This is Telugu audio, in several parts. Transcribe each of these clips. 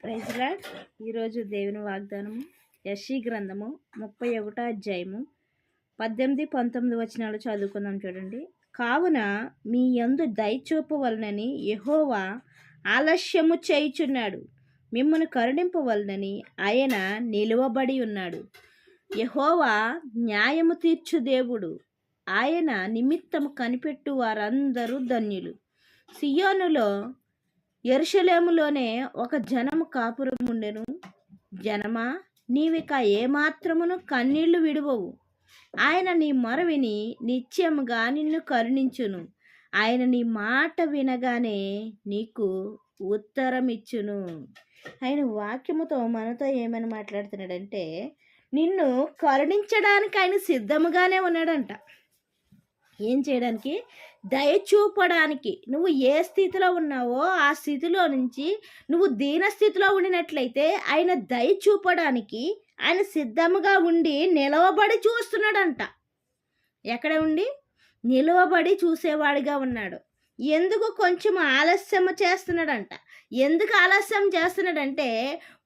Praise lord. ఈరోజు దేవుని వాగ్దానము యెషయా గ్రంథము 31వ అధ్యాయము 18, 19 వచనాలు చదువుకుందాం. చూడండి. కావున మీ యందు దయచూపవలనని యెహోవా ఆలస్యము చేయుచున్నాడు, మిమ్మల్ని కరుణింపవలనని ఆయన నిలువబడి ఉన్నాడు. యెహోవా న్యాయము తీర్చు దేవుడు, ఆయన నిమిత్తము కనిపెట్టు వారందరూ ధన్యులు. సియోనులో యెరూషలేములోనే ఒక జనము కాపురం ఉండెను. జనమా, నీవిక ఏమాత్రమును కన్నీళ్లు విడువవు. ఆయన నీ మొర విని నిత్యముగా నిన్ను కరుణించును. ఆయన నీ మాట వినగానే నీకు ఉత్తరం ఇచ్చును. ఆయన వాక్యముతో మనతో ఏమని మాట్లాడుతున్నాడంటే, నిన్ను కరుణించడానికి ఆయన సిద్ధముగానే ఉన్నాడంట. ఏం చేయడానికి? దయ చూపడానికి. నువ్వు ఏ స్థితిలో ఉన్నావో ఆ స్థితిలో నుంచి నువ్వు దీన స్థితిలో ఉండినట్లయితే ఆయన దయ చూపడానికి ఆయన సిద్ధముగా ఉండి నిలవబడి చూస్తున్నాడంట. ఎక్కడ ఉండి? నిలవబడి చూసేవాడిగా ఉన్నాడు. ఎందుకు కొంచెం ఆలస్యం చేస్తున్నాడంట. ఎందుకు ఆలస్యం చేస్తున్నాడంటే,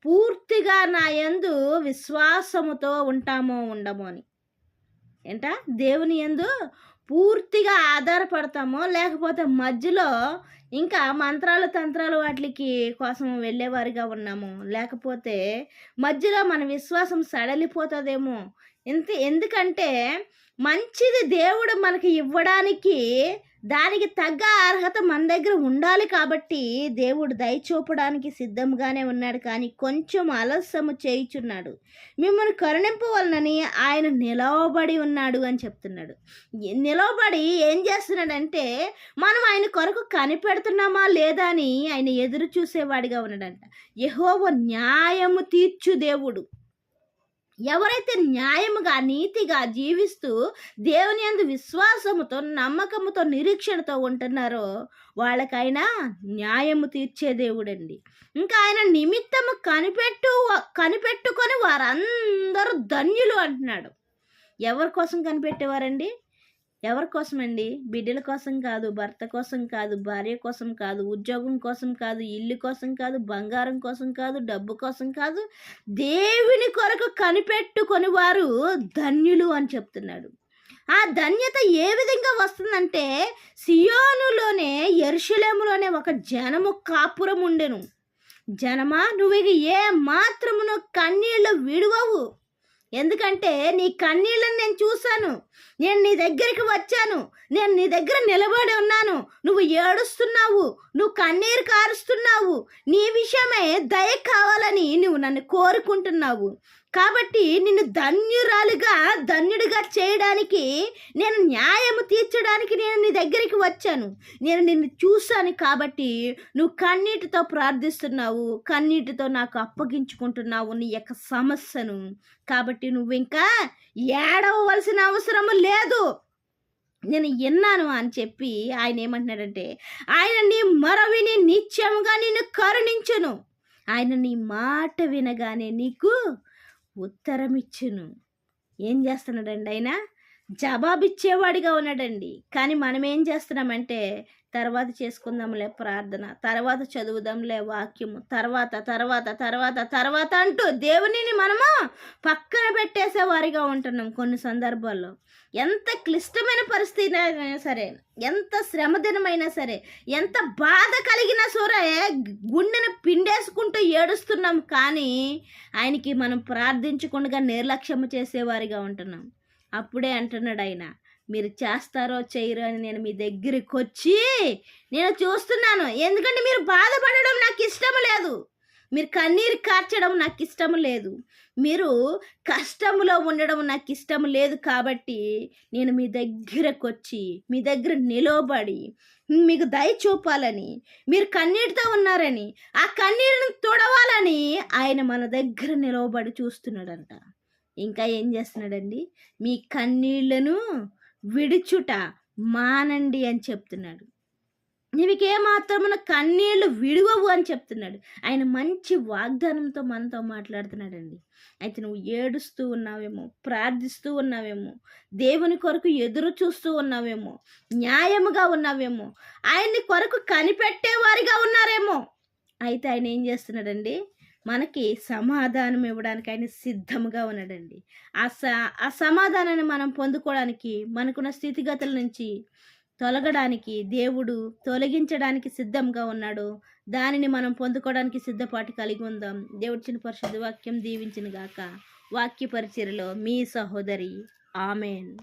పూర్తిగా నా యందు విశ్వాసముతో ఉంటామో ఉండమో అని. ఏంట? దేవుని యందు పూర్తిగా ఆధారపడతామో, లేకపోతే మధ్యలో ఇంకా మంత్రాలు తంత్రాలు వాటికి కోసం వెళ్ళేవారిగా ఉన్నాము, లేకపోతే మధ్యలో మన విశ్వాసం సడలిపోతుందేమో. ఎందుకంటే మంచిది దేవుడు మనకి ఇవ్వడానికి దానికి తగ్గ అర్హత మన దగ్గర ఉండాలి. కాబట్టి దేవుడు దయ చూపడానికి సిద్ధంగానే ఉన్నాడు, కానీ కొంచెం ఆలస్యము చేయుచున్నాడు. మిమ్మల్ని కరుణింపవలనని ఆయన నిలవబడి ఉన్నాడు అని చెప్తున్నాడు. నిలవబడి ఏం చేస్తున్నాడంటే, మనం ఆయన కొరకు కనిపెడుతున్నామా లేదా అని ఆయన ఎదురు చూసేవాడిగా ఉన్నాడంట. యెహోవా న్యాయము తీర్చు దేవుడు. ఎవరైతే న్యాయముగా నీతిగా జీవిస్తూ దేవుని యందు విశ్వాసముతో నమ్మకముతో నిరీక్షణతో ఉంటున్నారో వాళ్ళకైనా న్యాయము తీర్చే దేవుడండి. ఇంకా ఆయన నిమిత్తము కనిపెట్టుకొని వారందరూ ధన్యులు అంటున్నాడు. ఎవరి కోసం కనిపెట్టేవారండి? ఎవరి కోసమండి? బిడ్డల కోసం కాదు, భర్త కోసం కాదు, భార్య కోసం కాదు, ఉద్యోగం కోసం కాదు, ఇల్లు కోసం కాదు, బంగారం కోసం కాదు, డబ్బు కోసం కాదు. దేవుని కొరకు కనిపెట్టుకొని వారు ధన్యులు అని చెప్తున్నాడు. ఆ ధన్యత ఏ విధంగా వస్తుందంటే, సియోనులోనే యెరూషలేములోనే ఒక జనము కాపురం ఉండెను. జనమా, నువ్వు ఏ మాత్రమును కన్నీళ్ళు విడువవు. ఎందుకంటే నీ కన్నీళ్ళని నేను చూశాను. నేను నీ దగ్గరికి వచ్చాను. నేను నీ దగ్గర నిలబడి ఉన్నాను. నువ్వు ఏడుస్తున్నావు, నువ్వు కన్నీరు కారుస్తున్నావు. నీ విషయమే దయ కావాలని నువ్వు నన్ను కోరుకుంటున్నావు. కాబట్టి నిన్ను ధన్యుడిగా చేయడానికి, నేను న్యాయము తీర్చడానికి నేను నీ దగ్గరికి వచ్చాను. నేను నిన్ను చూశాను. కాబట్టి నువ్వు కన్నీటితో ప్రార్థిస్తున్నావు, కన్నీటితో నాకు అప్పగించుకుంటున్నావు నీ యొక్క సమస్యను. కాబట్టి నువ్వు ఇంకా ఏడవలసిన అవసరము లేదు, నేను విన్నాను అని చెప్పి ఆయన ఏమంటున్నాడంటే, ఆయన నీ మొర విని నిత్యముగా నిన్ను కరుణించును. ఆయన నీ మాట వినగానే నీకు ఉత్తరం ఇచ్చును. ఏం చేస్తున్నాడండి? ఆయన జవాబిచ్చేవాడిగా ఉన్నాడండి. కానీ మనం ఏం చేస్తున్నామంటే, తర్వాత చేసుకుందాంలే ప్రార్థన, తర్వాత చదువుదాంలే వాక్యము, తర్వాత అంటూ దేవునిని మనము పక్కన పెట్టేసే వారిగా ఉంటున్నాం. కొన్ని సందర్భాల్లో ఎంత క్లిష్టమైన పరిస్థితి అయినా సరే, ఎంత శ్రమదినమైనా సరే, ఎంత బాధ కలిగినా సరే గుండెను పిండేసుకుంటూ ఏడుస్తున్నాం. కానీ ఆయనకి మనం ప్రార్థించకుండా నిర్లక్ష్యం చేసేవారిగా ఉంటున్నాం. అప్పుడే అంటున్నాడు ఆయన, మీరు చేస్తారో చేయరో అని నేను మీ దగ్గరికి వచ్చి నేను చూస్తున్నాను. ఎందుకంటే మీరు బాధపడడం నాకు ఇష్టం లేదు, మీరు కన్నీరు కార్చడం నాకు ఇష్టం లేదు, మీరు కష్టములో ఉండడం నాకు ఇష్టం లేదు. కాబట్టి నేను మీ దగ్గరకు వచ్చి మీ దగ్గర నిలబడి మీకు దయ చూపాలని, మీరు కన్నీటితో ఉన్నారని ఆ కన్నీరుని తుడవాలని ఆయన మన దగ్గర నిలబడి చూస్తున్నాడంట. ఇంకా ఏం చేస్తున్నాడండి? మీ కన్నీళ్లను విడుచుట మానండి అని చెప్తున్నాడు. నీకేమాత్రమున కన్నీళ్లు విడువవు అని చెప్తున్నాడు. ఆయన మంచి వాగ్దానంతో మనతో మాట్లాడుతున్నాడండి. అయితే నువ్వు ఏడుస్తూ ఉన్నావేమో, ప్రార్థిస్తూ ఉన్నావేమో, దేవుని కొరకు ఎదురు చూస్తూ ఉన్నావేమో, న్యాయముగా ఉన్నావేమో, ఆయన్ని కొరకు కనిపెట్టేవారిగా ఉన్నారేమో. అయితే ఆయన ఏం చేస్తున్నాడండి? మనకి సమాధానం ఇవ్వడానికి ఆయన సిద్ధంగా ఉన్నాడండి. ఆ సమాధానాన్ని మనం పొందుకోవడానికి మనకున్న స్థితిగతుల నుంచి తొలగడానికి దేవుడు తొలగించడానికి సిద్ధంగా ఉన్నాడు. దానిని మనం పొందుకోవడానికి సిద్ధపాటు కలిగి ఉందాం. దేవుడి చిన్న పరిశుద్ధ వాక్యం దీవించిన గాక. వాక్య పరిచర్యలో మీ సహోదరి. ఆమెన్.